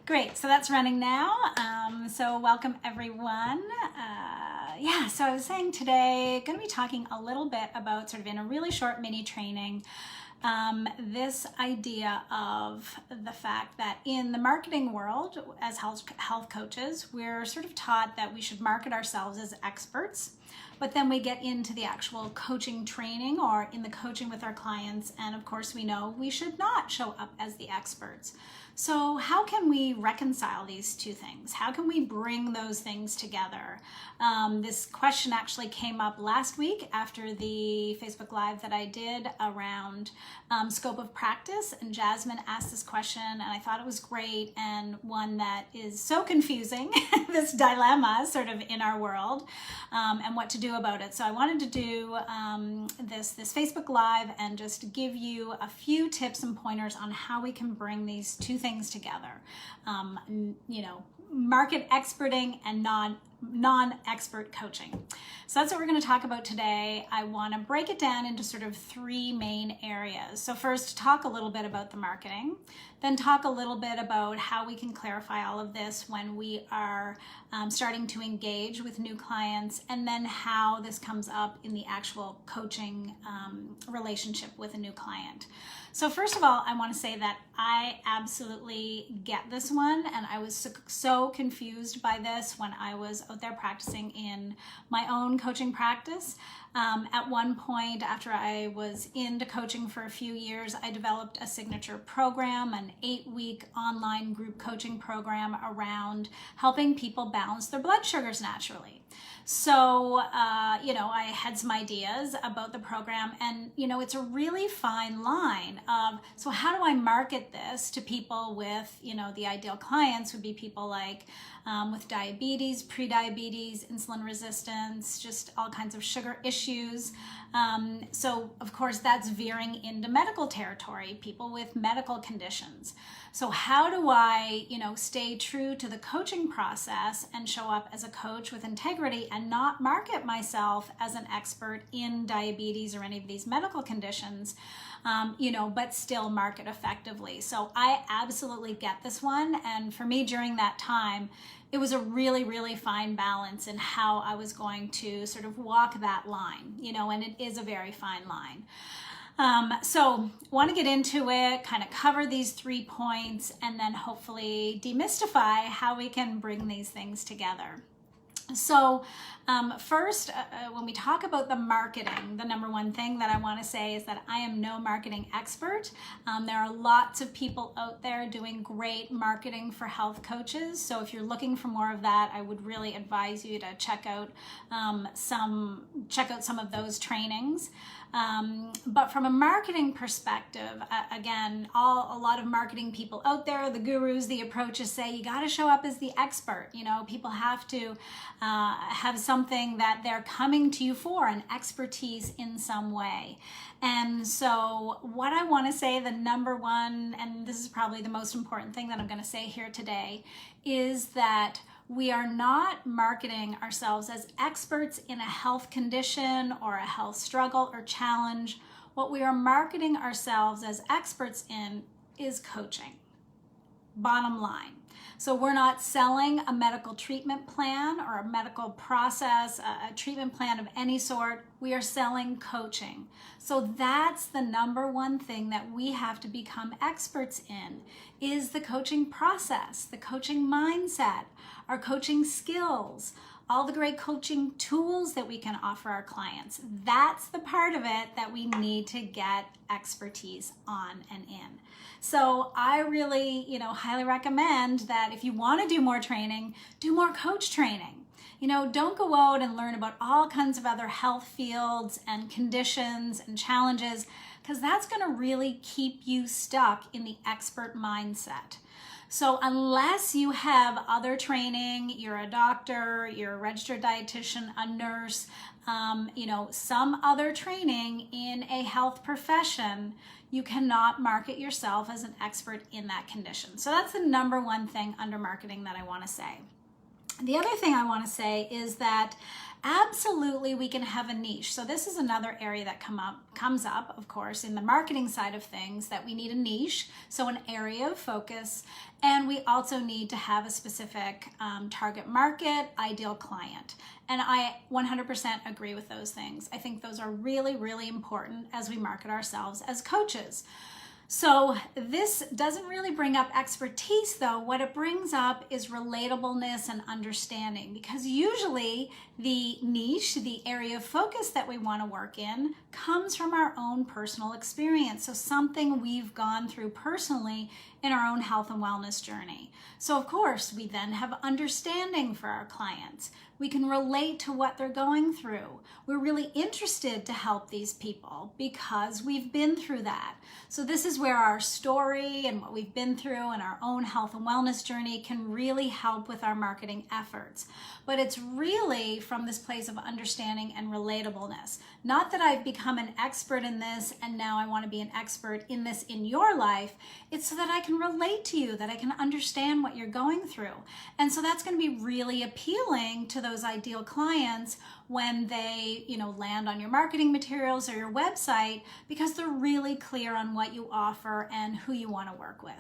Great, so that's running now. So welcome everyone. So I was saying today, going to be talking a little bit about sort of in a really short mini training, this idea of the fact that in the marketing world, as health coaches, we're sort of taught that we should market ourselves as experts, but then we get into the actual coaching training or in the coaching with our clients, and of course we know we should not show up as the experts. So how can we reconcile these two things? How can we bring those things together? This question actually came up last week after the Facebook Live that I did around scope of practice, and Jasmine asked this question, and I thought it was great and one that is so confusing, this dilemma sort of in our world, and what to do about it. So I wanted to do this Facebook Live and just give you a few tips and pointers on how we can bring these two things together. Market experting and non-expert coaching. So that's what we're going to talk about today. I want to break it down into sort of three main areas. So first, talk a little bit about the marketing, then talk a little bit about how we can clarify all of this when we are starting to engage with new clients, and then how this comes up in the actual coaching relationship with a new client. So first of all, I want to say that I absolutely get this one, and I was so confused by this when I was out there practicing in my own coaching practice. At one point, after I was into coaching for a few years, I developed a signature program, an 8-week online group coaching program around helping people balance their blood sugars naturally. So, I had some ideas about the program, and, it's a really fine line of, so how do I market this to people with, the ideal clients would be people like with diabetes, pre-diabetes, insulin resistance, just all kinds of sugar issues. So of course that's veering into medical territory, people with medical conditions. So how do I, stay true to the coaching process and show up as a coach with integrity and not market myself as an expert in diabetes or any of these medical conditions, but still market effectively? So I absolutely get this one. And for me during that time, it was a really, really fine balance in how I was going to sort of walk that line, and it is a very fine line. So want to get into it, kind of cover these 3 points, and then hopefully demystify how we can bring these things together. So first, when we talk about the marketing, the number one thing that I want to say is that I am no marketing expert. There are lots of people out there doing great marketing for health coaches. So if you're looking for more of that, I would really advise you to check out some of those trainings. But from a marketing perspective, again, a lot of marketing people out there, the gurus, the approaches say you got to show up as the expert. People have to have something that they're coming to you for, an expertise in some way. And so what I want to say, the number one, and this is probably the most important thing that I'm going to say here today, is that we are not marketing ourselves as experts in a health condition or a health struggle or challenge. What we are marketing ourselves as experts in is coaching. Bottom line. So we're not selling a medical treatment plan or a medical process, a treatment plan of any sort. We are selling coaching. So that's the number one thing that we have to become experts in, is the coaching process, the coaching mindset, our coaching skills, all the great coaching tools that we can offer our clients. That's the part of it that we need to get expertise on and in. So I really, highly recommend that if you want to do more training, do more coach training. Don't go out and learn about all kinds of other health fields and conditions and challenges, because that's going to really keep you stuck in the expert mindset. So unless you have other training, you're a doctor, you're a registered dietitian, a nurse, some other training in a health profession, you cannot market yourself as an expert in that condition. So that's the number one thing under marketing that I want to say. The other thing I want to say is that absolutely we can have a niche. So this is another area that comes up, of course, in the marketing side of things, that we need a niche, so an area of focus, and we also need to have a specific target market, ideal client. And I 100% agree with those things. I think those are really, really important as we market ourselves as coaches. So this doesn't really bring up expertise, though. What it brings up is relatableness and understanding, because usually the niche, the area of focus that we want to work in, comes from our own personal experience. So something we've gone through personally in our own health and wellness journey. So of course, we then have understanding for our clients. We can relate to what they're going through. We're really interested to help these people because we've been through that. So this is where our story and what we've been through and our own health and wellness journey can really help with our marketing efforts. But it's really from this place of understanding and relatableness. Not that I've become an expert in this and now I want to be an expert in this in your life. It's so that I can relate to you, that I can understand what you're going through. And so that's going to be really appealing to those ideal clients when they, land on your marketing materials or your website, because they're really clear on what you offer and who you want to work with.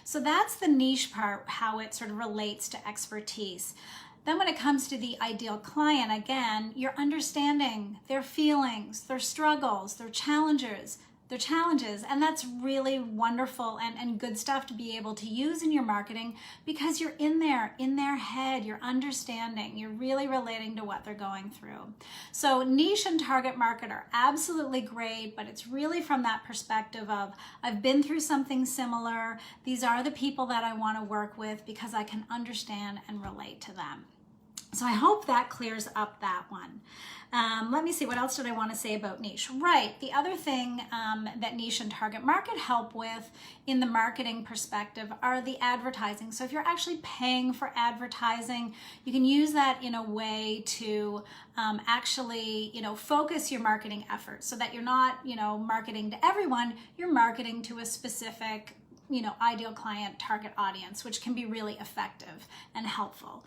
So that's the niche part, how it sort of relates to expertise. Then when it comes to the ideal client, again, you're understanding their feelings, their struggles, their challenges, and that's really wonderful and good stuff to be able to use in your marketing, because you're in their head, you're understanding, you're really relating to what they're going through. So niche and target market are absolutely great, but it's really from that perspective of, I've been through something similar, these are the people that I want to work with because I can understand and relate to them. So I hope that clears up that one. Let me see, what else did I want to say about niche? Right, the other thing that niche and target market help with in the marketing perspective are the advertising. So if you're actually paying for advertising, you can use that in a way to actually, focus your marketing efforts so that you're not, marketing to everyone, you're marketing to a specific ideal client target audience, which can be really effective and helpful.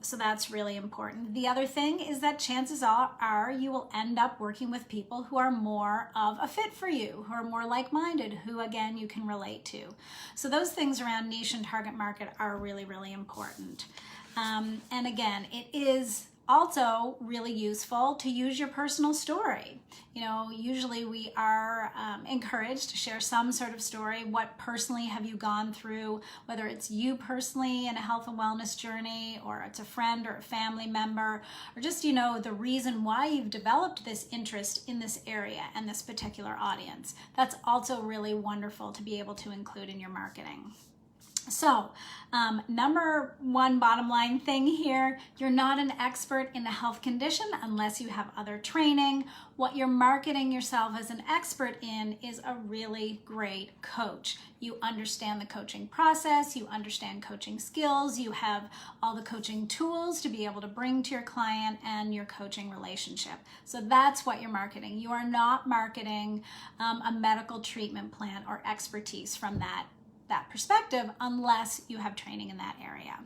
So that's really important. The other thing is that chances are you will end up working with people who are more of a fit for you, who are more like-minded, who again you can relate to. So those things around niche and target market are really, really important. And again, it is also really useful to use your personal story. Usually we are encouraged to share some sort of story. What personally have you gone through, whether it's you personally in a health and wellness journey, or it's a friend or a family member, or just, the reason why you've developed this interest in this area and this particular audience. That's also really wonderful to be able to include in your marketing. So, number one bottom line thing here, you're not an expert in a health condition unless you have other training. What you're marketing yourself as an expert in is a really great coach. You understand the coaching process, you understand coaching skills, you have all the coaching tools to be able to bring to your client and your coaching relationship. So that's what you're marketing. You are not marketing a medical treatment plan or expertise from that perspective unless you have training in that area.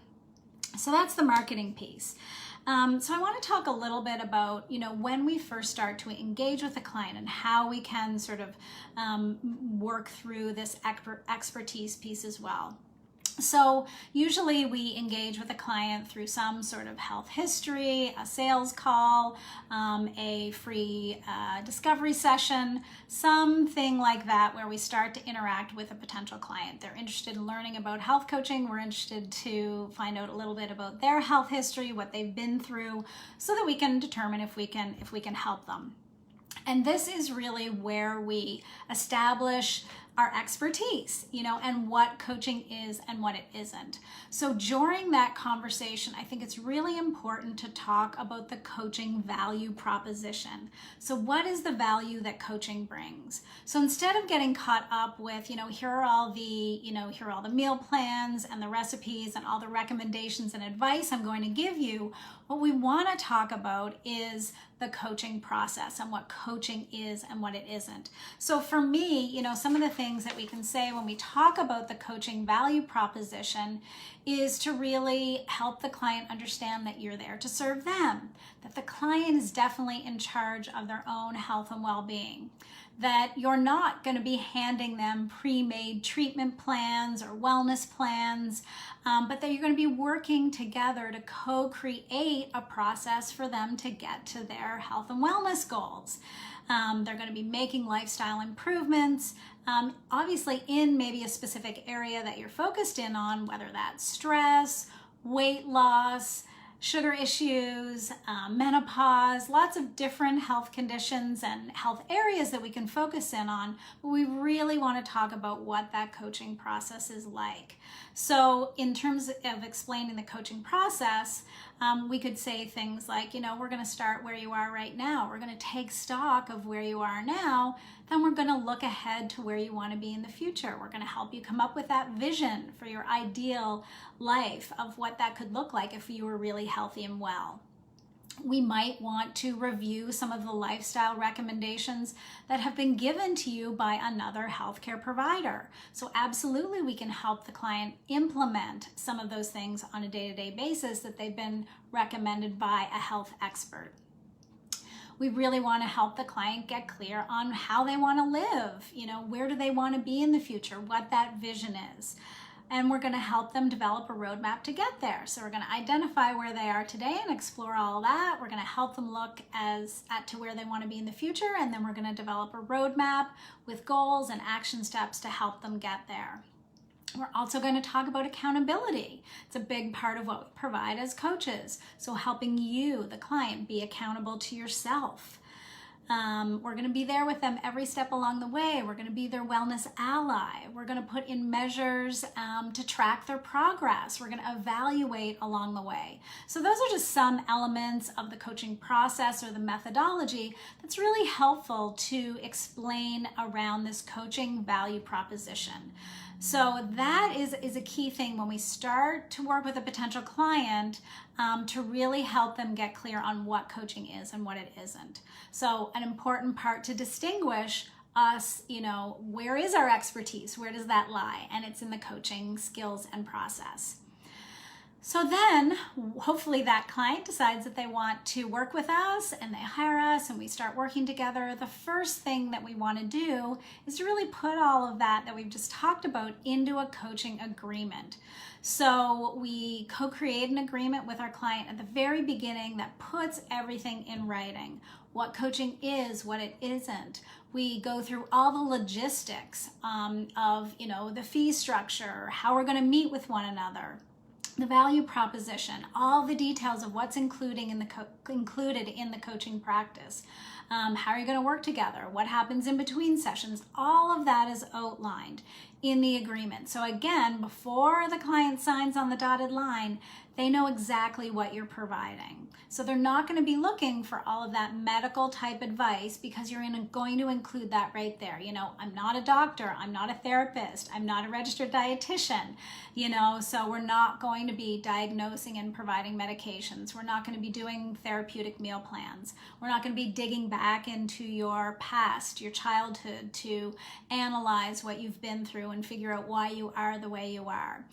So that's the marketing piece. So I want to talk a little bit about, when we first start to engage with a client and how we can sort of work through this expertise piece as well. So usually we engage with a client through some sort of health history, a sales call, a free discovery session, something like that, where we start to interact with a potential client. They're interested in learning about health coaching. We're interested to find out a little bit about their health history, what they've been through, so that we can determine if we can help them. And this is really where we establish our expertise, and what coaching is and what it isn't. So during that conversation, I think it's really important to talk about the coaching value proposition. So what is the value that coaching brings? So instead of getting caught up with, here are all the meal plans and the recipes and all the recommendations and advice I'm going to give you, what we want to talk about is the coaching process and what coaching is and what it isn't. So for me, some of the things things that we can say when we talk about the coaching value proposition is to really help the client understand that you're there to serve them, that the client is definitely in charge of their own health and well-being, that you're not going to be handing them pre-made treatment plans or wellness plans, but that you're going to be working together to co-create a process for them to get to their health and wellness goals. They're going to be making lifestyle improvements, obviously in maybe a specific area that you're focused in on, whether that's stress, weight loss, sugar issues, menopause, lots of different health conditions and health areas that we can focus in on, but we really want to talk about what that coaching process is like. So in terms of explaining the coaching process, we could say things like, we're going to start where you are right now. We're going to take stock of where you are now. Then we're going to look ahead to where you want to be in the future. We're going to help you come up with that vision for your ideal life of what that could look like if you were really healthy and well. We might want to review some of the lifestyle recommendations that have been given to you by another healthcare provider. So absolutely, we can help the client implement some of those things on a day-to-day basis that they've been recommended by a health expert. We really want to help the client get clear on how they want to live, where do they want to be in the future, what that vision is. And we're going to help them develop a roadmap to get there. So we're going to identify where they are today and explore all that. We're going to help them look to where they want to be in the future, and then we're going to develop a roadmap with goals and action steps to help them get there. We're also going to talk about accountability. It's a big part of what we provide as coaches. So helping you, the client, be accountable to yourself. We're going to be there with them every step along the way. We're going to be their wellness ally. We're going to put in measures to track their progress. We're going to evaluate along the way. So those are just some elements of the coaching process or the methodology that's really helpful to explain around this coaching value proposition. So that is a key thing when we start to work with a potential client to really help them get clear on what coaching is and what it isn't. So an important part to distinguish us, where is our expertise? Where does that lie? And it's in the coaching skills and process. So then hopefully that client decides that they want to work with us and they hire us and we start working together. The first thing that we want to do is to really put all of that we've just talked about into a coaching agreement. So we co-create an agreement with our client at the very beginning that puts everything in writing. What coaching is, what it isn't. We go through all the logistics of the fee structure, how we're going to meet with one another, the value proposition, all the details of what's included in the coaching practice. How are you going to work together? What happens in between sessions? All of that is outlined in the agreement. So again, before the client signs on the dotted line, they know exactly what you're providing. So they're not going to be looking for all of that medical type advice because you're going to include that right there. I'm not a doctor, I'm not a therapist, I'm not a registered dietitian, so we're not going to be diagnosing and providing medications. We're not going to be doing therapeutic meal plans. We're not going to be digging back into your past, your childhood, to analyze what you've been through and figure out why you are the way you are.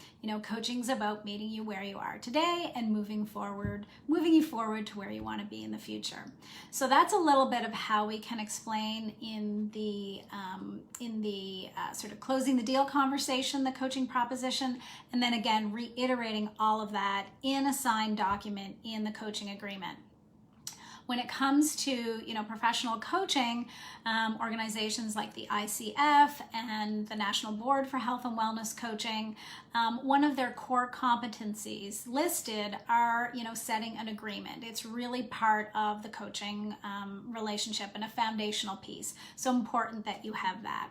Coaching's about meeting you where you are today and moving you forward to where you want to be in the future. So that's a little bit of how we can explain in the sort of closing the deal conversation, the coaching proposition, and then again reiterating all of that in a signed document in the coaching agreement. When it comes to professional coaching, organizations like the ICF and the National Board for Health and Wellness Coaching, one of their core competencies listed are setting an agreement. It's really part of the coaching relationship and a foundational piece. So important that you have that.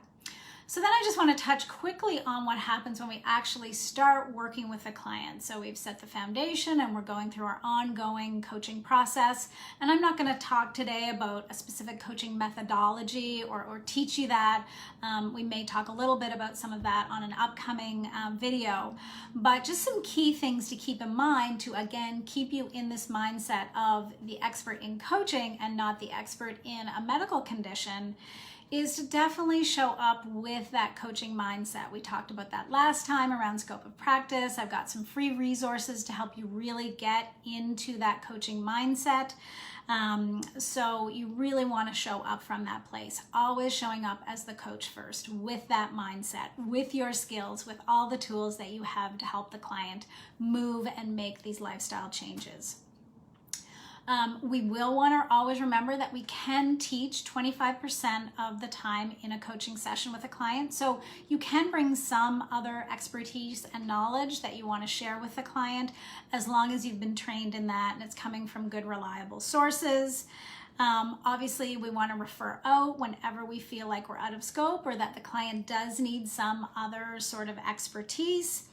So then I just want to touch quickly on what happens when we actually start working with a client. So we've set the foundation and we're going through our ongoing coaching process. And I'm not going to talk today about a specific coaching methodology or teach you that. We may talk a little bit about some of that on an upcoming video. But just some key things to keep in mind to, again, keep you in this mindset of the expert in coaching and not the expert in a medical condition is to definitely show up with that coaching mindset. We talked about that last time around scope of practice. I've got some free resources to help you really get into that coaching mindset. So you really want to show up from that place, always showing up as the coach first with that mindset, with your skills, with all the tools that you have to help the client move and make these lifestyle changes. We will want to always remember that we can teach 25% of the time in a coaching session with a client. So you can bring some other expertise and knowledge that you want to share with the client, as long as you've been trained in that and it's coming from good, reliable sources. Obviously, we want to refer out whenever we feel like we're out of scope or that the client does need some other sort of expertise.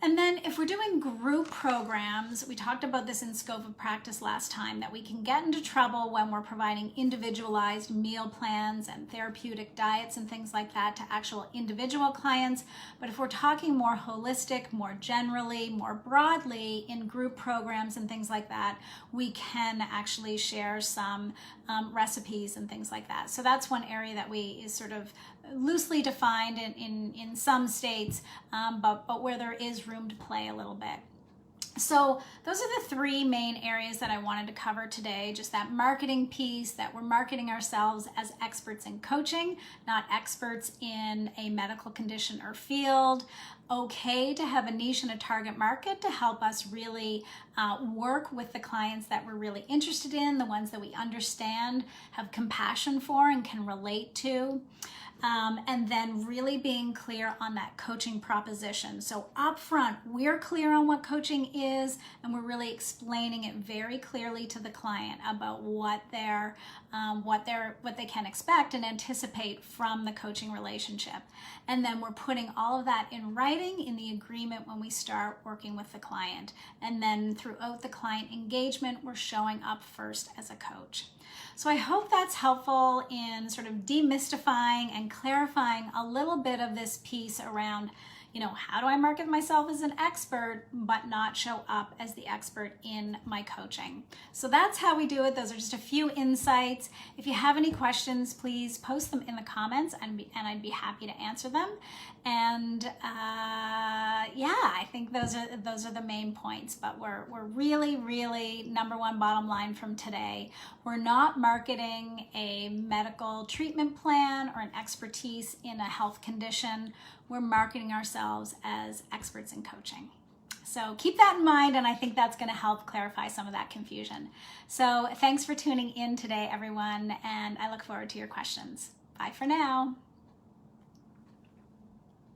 And then if we're doing group programs, we talked about this in scope of practice last time, that we can get into trouble when we're providing individualized meal plans and therapeutic diets and things like that to actual individual clients. But if we're talking more holistic, more generally, more broadly in group programs and things like that, we can actually share some recipes and things like that. So that's one area that is sort of loosely defined in some states, but where there is room to play a little bit. So those are the three main areas that I wanted to cover today. Just that marketing piece, that we're marketing ourselves as experts in coaching, not experts in a medical condition or field. Okay to have a niche and a target market to help us really work with the clients that we're really interested in, the ones that we understand, have compassion for, and can relate to. And then really being clear on that coaching proposition. So up front, we're clear on what coaching is, and we're really explaining it very clearly to the client about what they can expect and anticipate from the coaching relationship. And then we're putting all of that in writing in the agreement when we start working with the client. And then throughout the client engagement, we're showing up first as a coach. So I hope that's helpful in sort of demystifying and clarifying a little bit of this piece around, how do I market myself as an expert but not show up as the expert in my coaching? So that's how we do it. Those are just a few insights. If you have any questions, please post them in the comments, and I'd be happy to answer them. And I think those are the main points. But we're really, really, number one bottom line from today, we're not marketing a medical treatment plan or an expertise in a health condition. We're marketing ourselves as experts in coaching. So keep that in mind, and I think that's going to help clarify some of that confusion. So thanks for tuning in today, everyone, and I look forward to your questions. Bye for now.